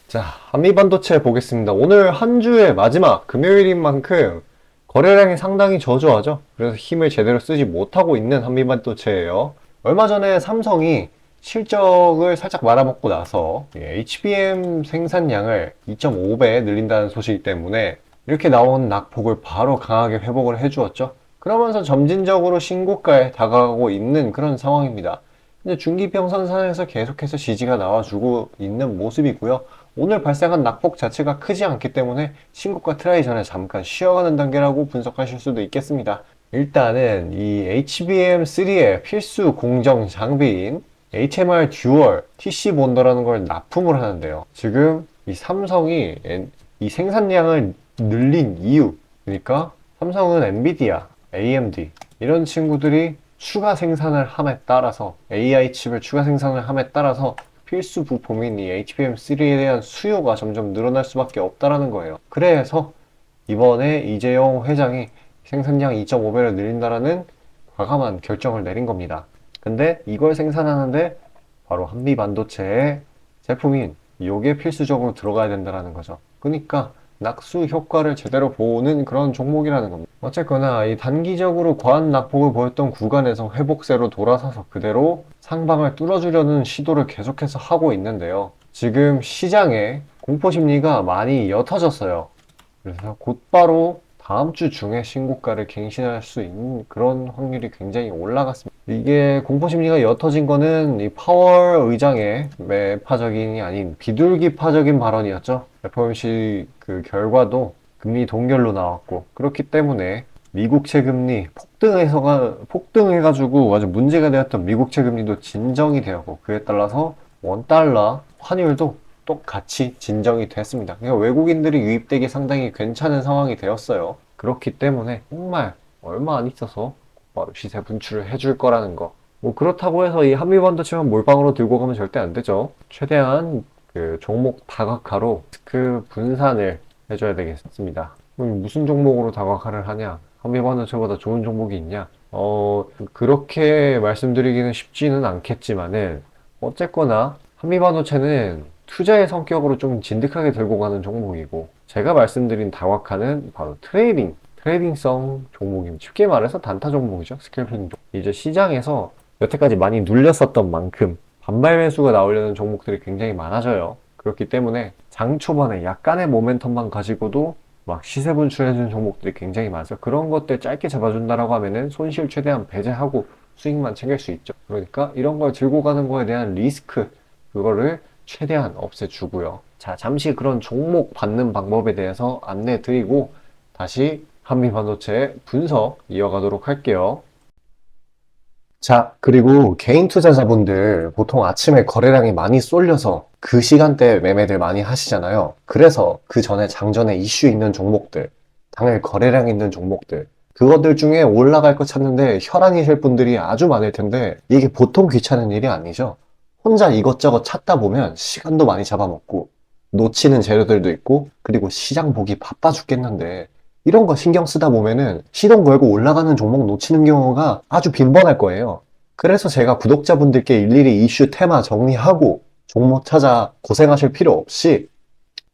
자, 한미반도체 보겠습니다. 오늘 한 주의 마지막 금요일인 만큼 거래량이 상당히 저조하죠. 그래서 힘을 제대로 쓰지 못하고 있는 한미반도체예요. 얼마 전에 삼성이 실적을 살짝 말아먹고 나서 HBM 생산량을 2.5배 늘린다는 소식 때문에 이렇게 나온 낙폭을 바로 강하게 회복을 해주었죠. 그러면서 점진적으로 신고가에 다가가고 있는 그런 상황입니다. 이제 중기평선상에서 계속해서 지지가 나와주고 있는 모습이고요. 오늘 발생한 낙폭 자체가 크지 않기 때문에 신고가 트라이 전에 잠깐 쉬어가는 단계라고 분석하실 수도 있겠습니다. 일단은 이 HBM3의 필수 공정 장비인 HMR 듀얼 TC 본더라는 걸 납품을 하는데요. 지금 이 삼성이 이 생산량을 늘린 이유, 그러니까 삼성은 엔비디아, AMD 이런 친구들이 추가 생산을 함에 따라서 AI 칩을 추가 생산을 함에 따라서 필수 부품인 이 HBM3에 대한 수요가 점점 늘어날 수밖에 없다라는 거예요. 그래서 이번에 이재용 회장이 생산량 2.5배를 늘린다라는 과감한 결정을 내린 겁니다. 근데 이걸 생산하는데 바로 한미반도체의 제품인 이게 필수적으로 들어가야 된다는 거죠. 그러니까 낙수 효과를 제대로 보는 그런 종목이라는 겁니다. 어쨌거나 이 단기적으로 과한 낙폭을 보였던 구간에서 회복세로 돌아서서 그대로 상방을 뚫어주려는 시도를 계속해서 하고 있는데요. 지금 시장에 공포심리가 많이 옅어졌어요. 그래서 곧바로 다음 주 중에 신고가를 갱신할 수 있는 그런 확률이 굉장히 올라갔습니다. 이게 공포심리가 옅어진 거는 이 파월 의장의 매파적인이 아닌 비둘기파적인 발언이었죠. FOMC 그 결과도 금리 동결로 나왔고 그렇기 때문에 미국채 금리 폭등해가지고 아주 문제가 되었던 미국채 금리도 진정이 되었고 그에 따라서 원달러 환율도 똑같이 진정이 됐습니다. 그러니까 외국인들이 유입되기 상당히 괜찮은 상황이 되었어요. 그렇기 때문에 정말 얼마 안 있어서 바로 시세 분출을 해줄 거라는 거. 뭐 그렇다고 해서 이 한미반도체만 몰빵으로 들고 가면 절대 안 되죠. 최대한 그 종목 다각화로 리스크 분산을 해줘야 되겠습니다. 그럼 무슨 종목으로 다각화를 하냐? 한미반도체보다 좋은 종목이 있냐? 그렇게 말씀드리기는 쉽지는 않겠지만은 어쨌거나 한미반도체는 투자의 성격으로 좀 진득하게 들고 가는 종목이고 제가 말씀드린 다각화는 바로 트레이딩성 종목입니다. 쉽게 말해서 단타 종목이죠. 스캘핑 종목. 이제 시장에서 여태까지 많이 눌렸었던 만큼 반발 매수가 나오려는 종목들이 굉장히 많아져요. 그렇기 때문에 장 초반에 약간의 모멘텀만 가지고도 막 시세 분출해주는 종목들이 굉장히 많아서 그런 것들 짧게 잡아준다라고 하면은 손실 최대한 배제하고 수익만 챙길 수 있죠. 그러니까 이런 걸 들고 가는 거에 대한 리스크 그거를 최대한 없애주고요. 자, 잠시 그런 종목 받는 방법에 대해서 안내 드리고 다시 한미반도체 분석 이어가도록 할게요. 자, 그리고 개인 투자자분들 보통 아침에 거래량이 많이 쏠려서 그 시간대에 매매들 많이 하시잖아요. 그래서 그 전에 장전에 이슈 있는 종목들, 당일 거래량 있는 종목들, 그것들 중에 올라갈 거 찾는데 혈안이 셀 분들이 아주 많을 텐데 이게 보통 귀찮은 일이 아니죠. 혼자 이것저것 찾다 보면 시간도 많이 잡아먹고 놓치는 재료들도 있고 그리고 시장 보기 바빠 죽겠는데 이런 거 신경 쓰다 보면은 시동 걸고 올라가는 종목 놓치는 경우가 아주 빈번할 거예요. 그래서 제가 구독자분들께 일일이 이슈 테마 정리하고 종목 찾아 고생하실 필요 없이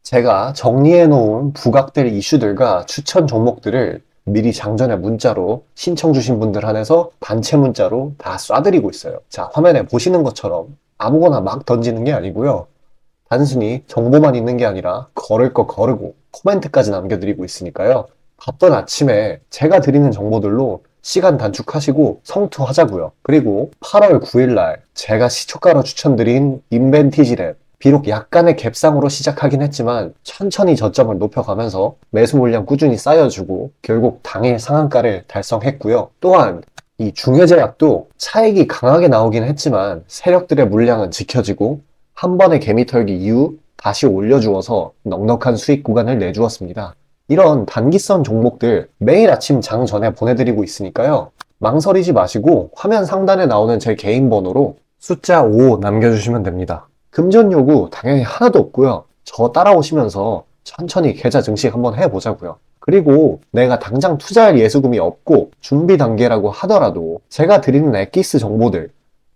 제가 정리해 놓은 부각될 이슈들과 추천 종목들을 미리 장전에 문자로 신청 주신 분들 한해서 단체 문자로 다 쏴드리고 있어요. 자, 화면에 보시는 것처럼 아무거나 막 던지는 게 아니고요. 단순히 정보만 있는 게 아니라 걸을 거 거르고 코멘트까지 남겨드리고 있으니까요. 바쁜 아침에 제가 드리는 정보들로 시간 단축하시고 성투하자고요. 그리고 8월 9일날 제가 시초가로 추천드린 인벤티지랩 비록 약간의 갭상으로 시작하긴 했지만 천천히 저점을 높여가면서 매수 물량 꾸준히 쌓여주고 결국 당일 상한가를 달성했고요. 또한 이 중해제약도 차익이 강하게 나오긴 했지만 세력들의 물량은 지켜지고 한 번의 개미 털기 이후 다시 올려주어서 넉넉한 수익 구간을 내주었습니다. 이런 단기성 종목들 매일 아침 장 전에 보내드리고 있으니까요. 망설이지 마시고 화면 상단에 나오는 제 개인 번호로 숫자 5 남겨주시면 됩니다. 금전 요구 당연히 하나도 없고요. 저 따라오시면서 천천히 계좌 증식 한번 해보자고요. 그리고 내가 당장 투자할 예수금이 없고 준비 단계라고 하더라도 제가 드리는 엑기스 정보들,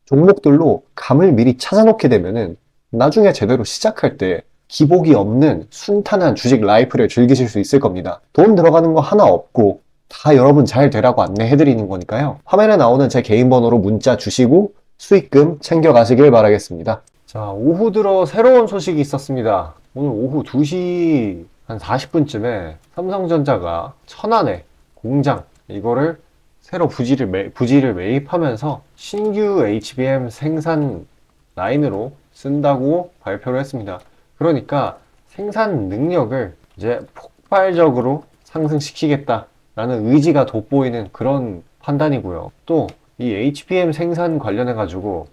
종목들로 감을 미리 찾아놓게 되면은 나중에 제대로 시작할 때 기복이 없는 순탄한 주식 라이프를 즐기실 수 있을 겁니다. 돈 들어가는 거 하나 없고 다 여러분 잘 되라고 안내해드리는 거니까요. 화면에 나오는 제 개인 번호로 문자 주시고 수익금 챙겨가시길 바라겠습니다. 자, 오후 들어 새로운 소식이 있었습니다. 오늘 오후 2시 한 40분쯤에 삼성전자가 천안에 공장 이거를 새로 부지를 매입하면서 신규 HBM 생산 라인으로 쓴다고 발표를 했습니다. 그러니까 생산 능력을 이제 폭발적으로 상승시키겠다라는 의지가 돋보이는 그런 판단이고요. 또 이 HBM 생산 관련해 가지고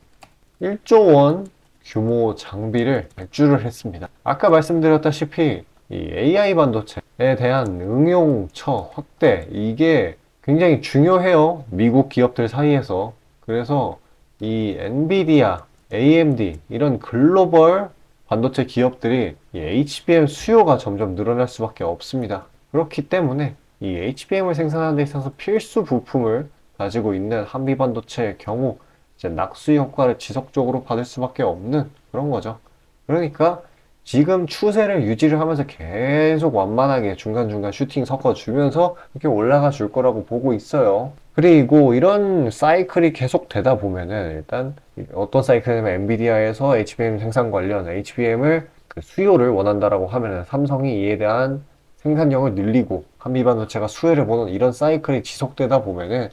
1조 원 규모 장비를 발주를 했습니다. 아까 말씀드렸다시피 이 AI 반도체에 대한 응용처 확대 이게 굉장히 중요해요. 미국 기업들 사이에서. 그래서 이 엔비디아, AMD 이런 글로벌 반도체 기업들이 이 HBM 수요가 점점 늘어날 수밖에 없습니다. 그렇기 때문에 이 HBM을 생산하는 데 있어서 필수 부품을 가지고 있는 한미 반도체의 경우 이제 낙수 효과를 지속적으로 받을 수밖에 없는 그런 거죠. 그러니까 지금 추세를 유지를 하면서 계속 완만하게 중간중간 슈팅 섞어주면서 이렇게 올라가 줄 거라고 보고 있어요. 그리고 이런 사이클이 계속 되다 보면은 일단 어떤 사이클이냐면 엔비디아에서 HBM 생산 관련 HBM을 수요를 원한다라고 하면은 삼성이 이에 대한 생산량을 늘리고 한미반도체가 수혜를 보는 이런 사이클이 지속되다 보면은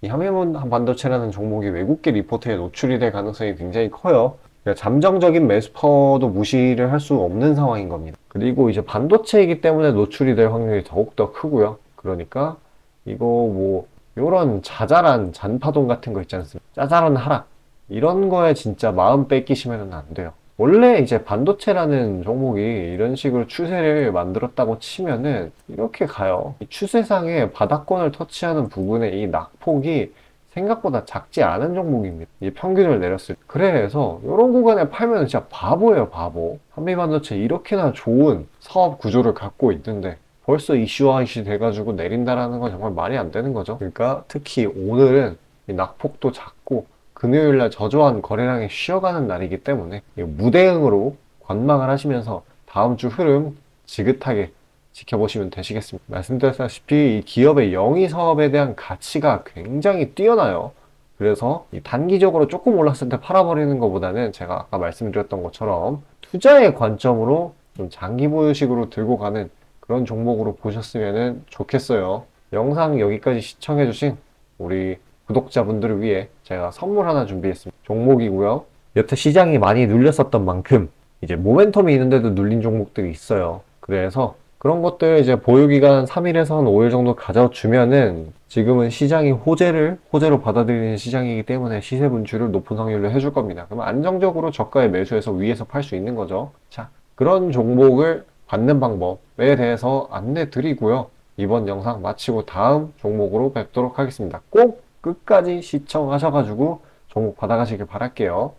이 한미반도체라는 종목이 외국계 리포트에 노출이 될 가능성이 굉장히 커요. 그러니까 잠정적인 매수 파워도 무시를 할 수 없는 상황인 겁니다. 그리고 이제 반도체이기 때문에 노출이 될 확률이 더욱더 크고요. 그러니까 이거 뭐 이런 자잘한 잔파동 같은 거 있지 않습니까? 짜잘한 하락 이런 거에 진짜 마음 뺏기시면 안 돼요. 원래 이제 반도체라는 종목이 이런 식으로 추세를 만들었다고 치면은 이렇게 가요. 이 추세상의 바닥권을 터치하는 부분의 이 낙폭이 생각보다 작지 않은 종목입니다. 이 평균을 내렸을 때. 그래서 이런 구간에 팔면 진짜 바보예요, 바보. 한미반도체 이렇게나 좋은 사업 구조를 갖고 있는데 벌써 이슈화이시 돼가지고 내린다라는 건 정말 말이 안 되는 거죠. 그러니까 특히 오늘은 이 낙폭도 작고 금요일날 저조한 거래량이 쉬어가는 날이기 때문에 무대응으로 관망을 하시면서 다음 주 흐름 지긋하게 지켜보시면 되시겠습니다. 말씀드렸다시피 이 기업의 영위 사업에 대한 가치가 굉장히 뛰어나요. 그래서 단기적으로 조금 올랐을 때 팔아버리는 것보다는 제가 아까 말씀드렸던 것처럼 투자의 관점으로 좀 장기 보유식으로 들고 가는 그런 종목으로 보셨으면 좋겠어요. 영상 여기까지 시청해주신 우리 구독자분들을 위해 제가 선물 하나 준비했습니다. 종목이고요. 여태 시장이 많이 눌렸었던 만큼 이제 모멘텀이 있는데도 눌린 종목들이 있어요. 그래서 그런 것들 이제 보유기간 3일에서 한 5일 정도 가져주면은 지금은 시장이 호재로 받아들이는 시장이기 때문에 시세 분출을 높은 확률로 해줄 겁니다. 그러면 안정적으로 저가에 매수해서 위에서 팔 수 있는 거죠. 자, 그런 종목을 받는 방법에 대해서 안내 드리고요. 이번 영상 마치고 다음 종목으로 뵙도록 하겠습니다. 꼭 끝까지 시청하셔가지고 종목 받아가시길 바랄게요.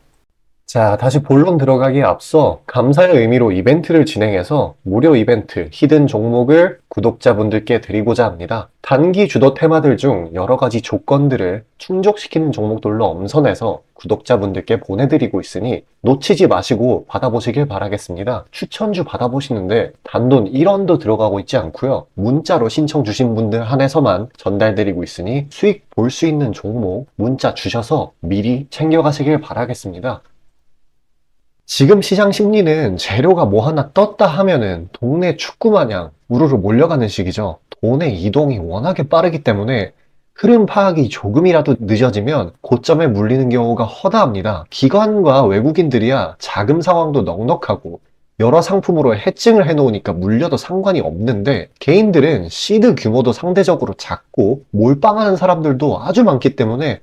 자, 다시 본론 들어가기에 앞서 감사의 의미로 이벤트를 진행해서 무료 이벤트, 히든 종목을 구독자분들께 드리고자 합니다. 단기 주도 테마들 중 여러 가지 조건들을 충족시키는 종목들로 엄선해서 구독자분들께 보내드리고 있으니 놓치지 마시고 받아보시길 바라겠습니다. 추천주 받아보시는데 단돈 1원도 들어가고 있지 않고요. 문자로 신청 주신 분들 한해서만 전달드리고 있으니 수익 볼 수 있는 종목 문자 주셔서 미리 챙겨가시길 바라겠습니다. 지금 시장 심리는 재료가 뭐 하나 떴다 하면은 동네 축구 마냥 우르르 몰려가는 시기죠. 돈의 이동이 워낙에 빠르기 때문에 흐름 파악이 조금이라도 늦어지면 고점에 물리는 경우가 허다합니다. 기관과 외국인들이야 자금 상황도 넉넉하고 여러 상품으로 해칭을 해놓으니까 물려도 상관이 없는데 개인들은 시드 규모도 상대적으로 작고 몰빵하는 사람들도 아주 많기 때문에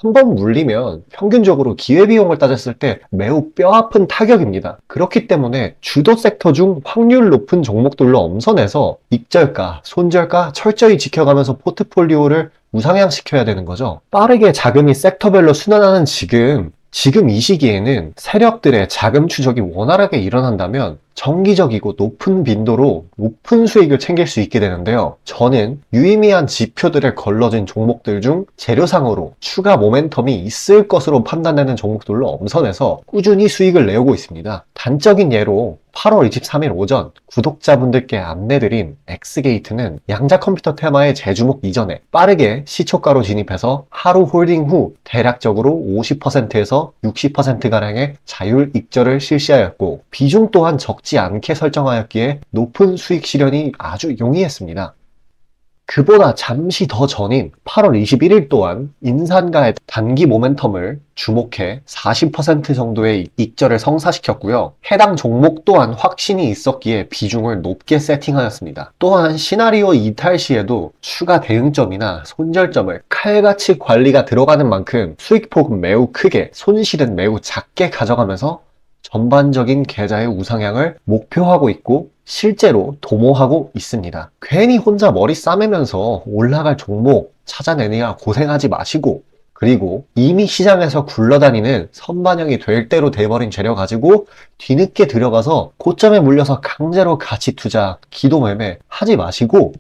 한 번 물리면 평균적으로 기회비용을 따졌을 때 매우 뼈아픈 타격입니다. 그렇기 때문에 주도 섹터 중 확률 높은 종목들로 엄선해서 익절가, 손절가 철저히 지켜가면서 포트폴리오를 우상향시켜야 되는 거죠. 빠르게 자금이 섹터별로 순환하는 지금 이 시기에는 세력들의 자금 추적이 원활하게 일어난다면 정기적이고 높은 빈도로 높은 수익을 챙길 수 있게 되는데요. 저는 유의미한 지표들에 걸러진 종목들 중 재료상으로 추가 모멘텀이 있을 것으로 판단되는 종목들로 엄선해서 꾸준히 수익을 내오고 있습니다. 단적인 예로 8월 23일 오전 구독자분들께 안내드린 엑스게이트는 양자 컴퓨터 테마의 재주목 이전에 빠르게 시초가로 진입해서 하루 홀딩 후 대략적으로 50%에서 60%가량의 자율 익절을 실시하였고, 비중 또한 적지 않게 설정하였기에 높은 수익 실현이 아주 용이했습니다. 그보다 잠시 더 전인 8월 21일 또한 인산가의 단기 모멘텀을 주목해 40% 정도의 익절을 성사시켰고요. 해당 종목 또한 확신이 있었기에 비중을 높게 세팅하였습니다. 또한 시나리오 이탈 시에도 추가 대응점이나 손절점을 칼같이 관리가 들어가는 만큼 수익폭은 매우 크게, 손실은 매우 작게 가져가면서 전반적인 계좌의 우상향을 목표하고 있고 실제로 도모하고 있습니다. 괜히 혼자 머리 싸매면서 올라갈 종목 찾아내느라 고생하지 마시고, 그리고 이미 시장에서 굴러다니는 선반영이 될 대로 돼버린 재료 가지고 뒤늦게 들어가서 고점에 물려서 강제로 가치 투자, 기도 매매 하지 마시고,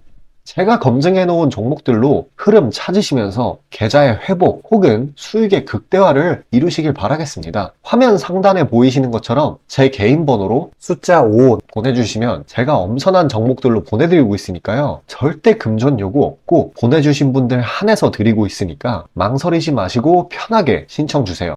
제가 검증해 놓은 종목들로 흐름 찾으시면서 계좌의 회복 혹은 수익의 극대화를 이루시길 바라겠습니다. 화면 상단에 보이시는 것처럼 제 개인 번호로 숫자 5 보내주시면 제가 엄선한 종목들로 보내드리고 있으니까요. 절대 금전 요구 없고 보내주신 분들 한해서 드리고 있으니까 망설이지 마시고 편하게 신청 주세요.